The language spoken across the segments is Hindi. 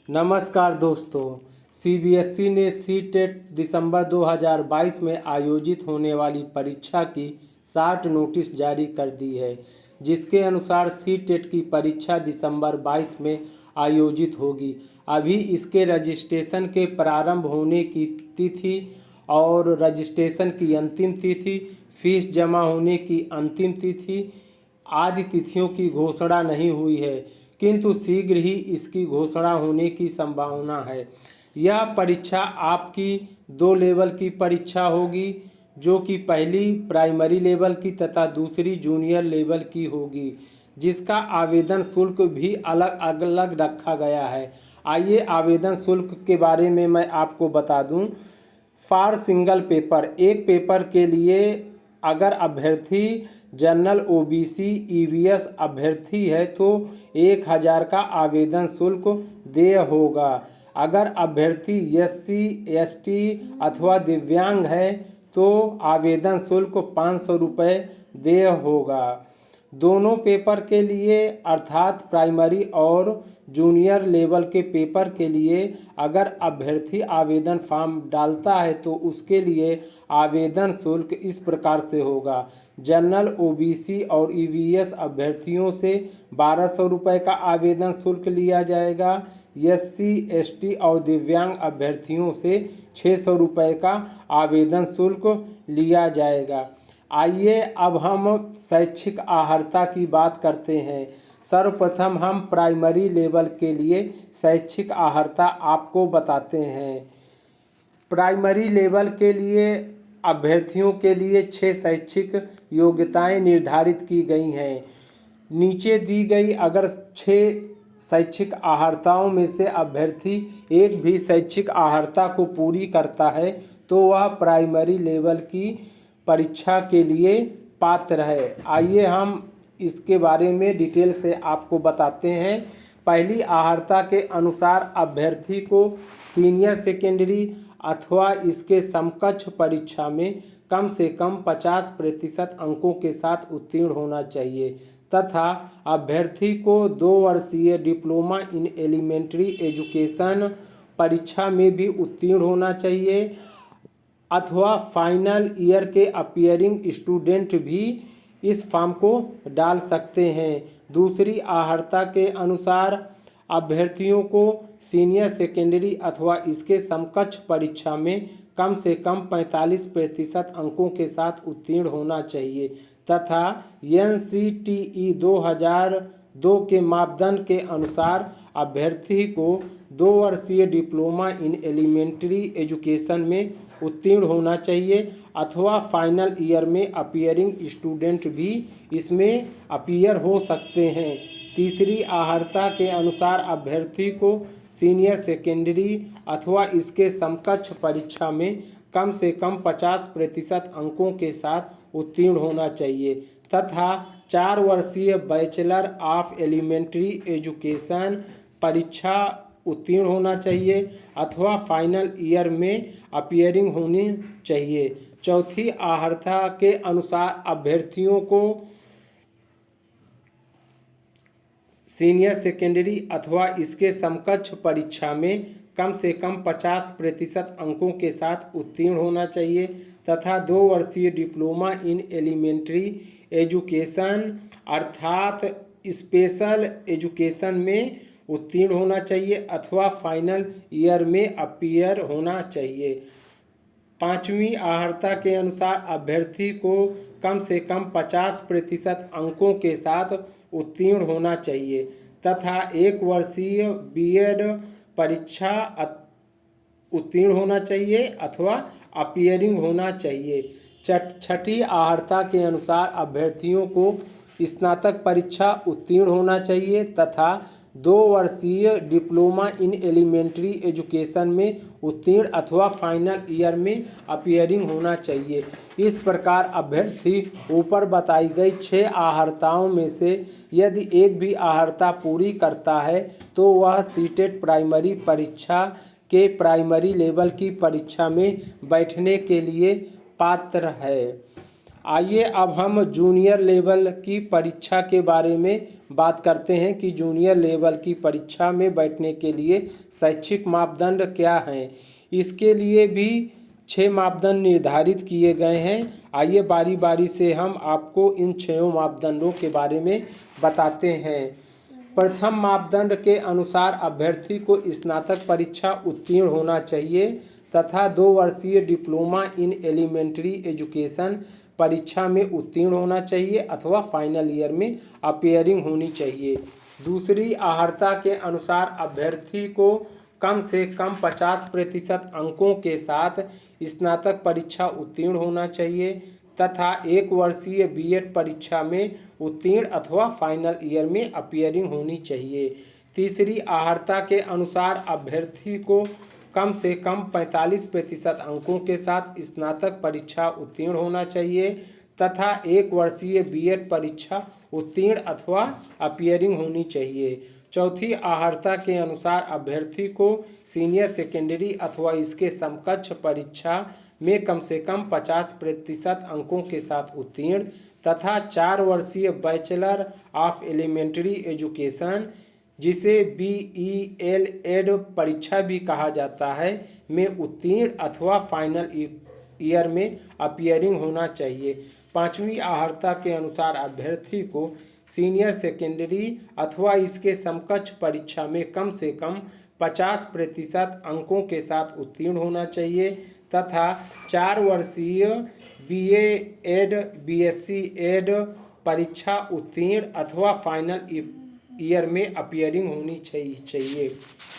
नमस्कार दोस्तों। सीबीएसई ने सीटेट दिसंबर 2022 में आयोजित होने वाली परीक्षा की शॉर्ट नोटिस जारी कर दी है, जिसके अनुसार सीटेट की परीक्षा दिसंबर 22 में आयोजित होगी। अभी इसके रजिस्ट्रेशन के प्रारंभ होने की तिथि और रजिस्ट्रेशन की अंतिम तिथि, फीस जमा होने की अंतिम तिथि आदि तिथियों की घोषणा नहीं हुई है, किंतु शीघ्र ही इसकी घोषणा होने की संभावना है। यह परीक्षा आपकी 2 लेवल की परीक्षा होगी, जो कि पहली प्राइमरी लेवल की तथा दूसरी जूनियर लेवल की होगी, जिसका आवेदन शुल्क भी अलग अलग रखा गया है। आइए आवेदन शुल्क के बारे में मैं आपको बता दूं। फॉर सिंगल पेपर, एक पेपर के लिए अगर अभ्यर्थी जनरल ओबीसी ईवीएस अभ्यर्थी है तो 1000 का आवेदन शुल्क देय होगा। अगर अभ्यर्थी एससी एसटी अथवा दिव्यांग है तो आवेदन शुल्क 500 रुपये देय होगा। दोनों पेपर के लिए अर्थात प्राइमरी और जूनियर लेवल के पेपर के लिए अगर अभ्यर्थी आवेदन फॉर्म डालता है तो उसके लिए आवेदन शुल्क इस प्रकार से होगा। जनरल ओबीसी और ईवीएस अभ्यर्थियों से 1200 रुपये का आवेदन शुल्क लिया जाएगा। एससी एसटी और दिव्यांग अभ्यर्थियों से 600 रुपये का आवेदन शुल्क लिया जाएगा। आइए अब हम शैक्षिक अर्हता की बात करते हैं। सर्वप्रथम हम प्राइमरी लेवल के लिए शैक्षिक अर्हता आपको बताते हैं। प्राइमरी लेवल के लिए अभ्यर्थियों के लिए 6 शैक्षिक योग्यताएं निर्धारित की गई हैं। नीचे दी गई अगर 6 शैक्षिक अर्हताओं में से अभ्यर्थी एक भी शैक्षिक अर्हता को पूरी करता है तो वह प्राइमरी लेवल की परीक्षा के लिए पात्र है। आइए हम इसके बारे में डिटेल से आपको बताते हैं। पहली अर्हता के अनुसार अभ्यर्थी को सीनियर सेकेंडरी अथवा इसके समकक्ष परीक्षा में कम से कम 50% अंकों के साथ उत्तीर्ण होना चाहिए तथा अभ्यर्थी को 2 वर्षीय डिप्लोमा इन एलिमेंट्री एजुकेशन परीक्षा में भी उत्तीर्ण होना चाहिए अथवा फाइनल ईयर के अपीयरिंग स्टूडेंट भी इस फॉर्म को डाल सकते हैं। दूसरी अर्हता के अनुसार अभ्यर्थियों को सीनियर सेकेंडरी अथवा इसके समकक्ष परीक्षा में कम से कम 45% अंकों के साथ उत्तीर्ण होना चाहिए तथा एनसीटीई 2002 के मापदंड के अनुसार अभ्यर्थी को 2 वर्षीय डिप्लोमा इन एलिमेंट्री एजुकेशन में उत्तीर्ण होना चाहिए अथवा फाइनल ईयर में अपीयरिंग स्टूडेंट भी इसमें अपीयर हो सकते हैं। तीसरी अर्हता के अनुसार अभ्यर्थी को सीनियर सेकेंडरी अथवा इसके समकक्ष परीक्षा में कम से कम 50% अंकों के साथ उत्तीर्ण होना चाहिए तथा 4 वर्षीय बैचलर ऑफ एलिमेंट्री एजुकेशन परीक्षा उत्तीर्ण होना चाहिए अथवा फाइनल ईयर में अपीयरिंग होनी चाहिए। चौथी अर्हता के अनुसार अभ्यर्थियों को सीनियर सेकेंडरी अथवा इसके समकक्ष परीक्षा में कम से कम 50% अंकों के साथ उत्तीर्ण होना चाहिए तथा 2 वर्षीय डिप्लोमा इन एलिमेंट्री एजुकेशन अर्थात स्पेशल एजुकेशन में उत्तीर्ण होना चाहिए अथवा फाइनल ईयर में अपीयर होना चाहिए। पांचवी अर्हता के अनुसार अभ्यर्थी को कम से कम 50% अंकों के साथ उत्तीर्ण होना चाहिए तथा 1 वर्षीय बीएड परीक्षा उत्तीर्ण होना चाहिए अथवा अपीयरिंग होना चाहिए। छठी अर्हता के अनुसार अभ्यर्थियों को स्नातक परीक्षा उत्तीर्ण होना चाहिए तथा 2 वर्षीय डिप्लोमा इन एलिमेंट्री एजुकेशन में उत्तीर्ण अथवा फाइनल ईयर में अपीयरिंग होना चाहिए। इस प्रकार अभ्यर्थी ऊपर बताई गई 6 अर्हताओं में से यदि एक भी अर्हता पूरी करता है तो वह सीटेट प्राइमरी परीक्षा के प्राइमरी लेवल की परीक्षा में बैठने के लिए पात्र है। आइए अब हम जूनियर लेवल की परीक्षा के बारे में बात करते हैं कि जूनियर लेवल की परीक्षा में बैठने के लिए शैक्षिक मापदंड क्या हैं। इसके लिए भी 6 मापदंड निर्धारित किए गए हैं। आइए बारी बारी से हम आपको इन 6 मापदंडों के बारे में बताते हैं। प्रथम मापदंड के अनुसार अभ्यर्थी को स्नातक परीक्षा उत्तीर्ण होना चाहिए तथा 2 वर्षीय डिप्लोमा इन एलिमेंट्री एजुकेशन परीक्षा में उत्तीर्ण होना चाहिए अथवा फाइनल ईयर में अपीयरिंग होनी चाहिए। दूसरी, अर्हता के अनुसार अभ्यर्थी को कम से कम 50% अंकों के साथ स्नातक परीक्षा उत्तीर्ण होना चाहिए तथा 1 वर्षीय बीएड परीक्षा में उत्तीर्ण अथवा फाइनल ईयर में अपीयरिंग होनी चाहिए। तीसरी, अर्हता के अनुसार अभ्यर्थी को कम से कम 45% अंकों के साथ स्नातक परीक्षा उत्तीर्ण होना चाहिए तथा 1 वर्षीय बीएड परीक्षा उत्तीर्ण अथवा अपीयरिंग होनी चाहिए। चौथी, अर्हता के अनुसार अभ्यर्थी को सीनियर सेकेंडरी अथवा इसके समकक्ष परीक्षा में कम से कम 50% अंकों के साथ उत्तीर्ण तथा 4 वर्षीय बैचलर ऑफ एलिमेंट्री एजुकेशन जिसे BELED परीक्षा भी कहा जाता है में उत्तीर्ण अथवा फाइनल ईयर में अपीयरिंग होना चाहिए। पांचवी, अर्हता के अनुसार अभ्यर्थी को सीनियर सेकेंडरी अथवा इसके समकक्ष परीक्षा में कम से कम 50% अंकों के साथ उत्तीर्ण होना चाहिए तथा 4 वर्षीय BA-ED BSc-ED परीक्षा उत्तीर्ण अथवा फाइनल ईयर में अपीयरिंग होनी चाहिए।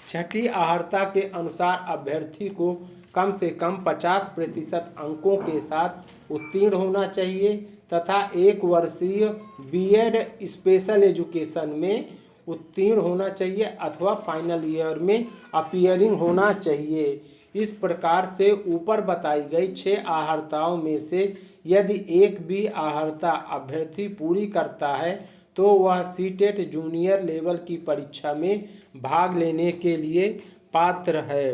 छठी, अर्हता के अनुसार अभ्यर्थी को कम से कम 50% अंकों के साथ उत्तीर्ण होना चाहिए तथा 1 वर्षीय बीएड स्पेशल एजुकेशन में उत्तीर्ण होना चाहिए अथवा फाइनल ईयर में अपीयरिंग होना चाहिए। इस प्रकार से ऊपर बताई गई 6 अर्हताओं में से यदि एक भी अर्हता अभ्यर्थी पूरी करता है तो वह सीटेट जूनियर लेवल की परीक्षा में भाग लेने के लिए पात्र है।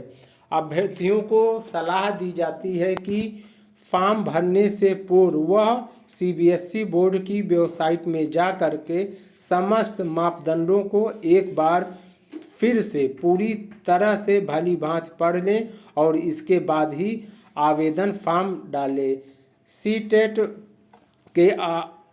अभ्यर्थियों को सलाह दी जाती है कि फॉर्म भरने से पूर्व वह CBSE बोर्ड की वेबसाइट में जा कर के समस्त मापदंडों को एक बार फिर से पूरी तरह से भली भांति पढ़ लें और इसके बाद ही आवेदन फॉर्म डालें। सीटेट के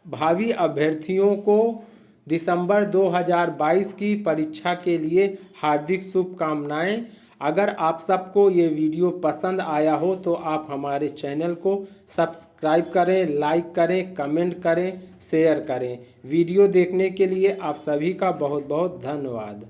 भावी अभ्यर्थियों को दिसंबर 2022 की परीक्षा के लिए हार्दिक शुभकामनाएं। अगर आप सबको ये वीडियो पसंद आया हो तो आप हमारे चैनल को सब्सक्राइब करें, लाइक करें, कमेंट करें, शेयर करें। वीडियो देखने के लिए आप सभी का बहुत बहुत धन्यवाद।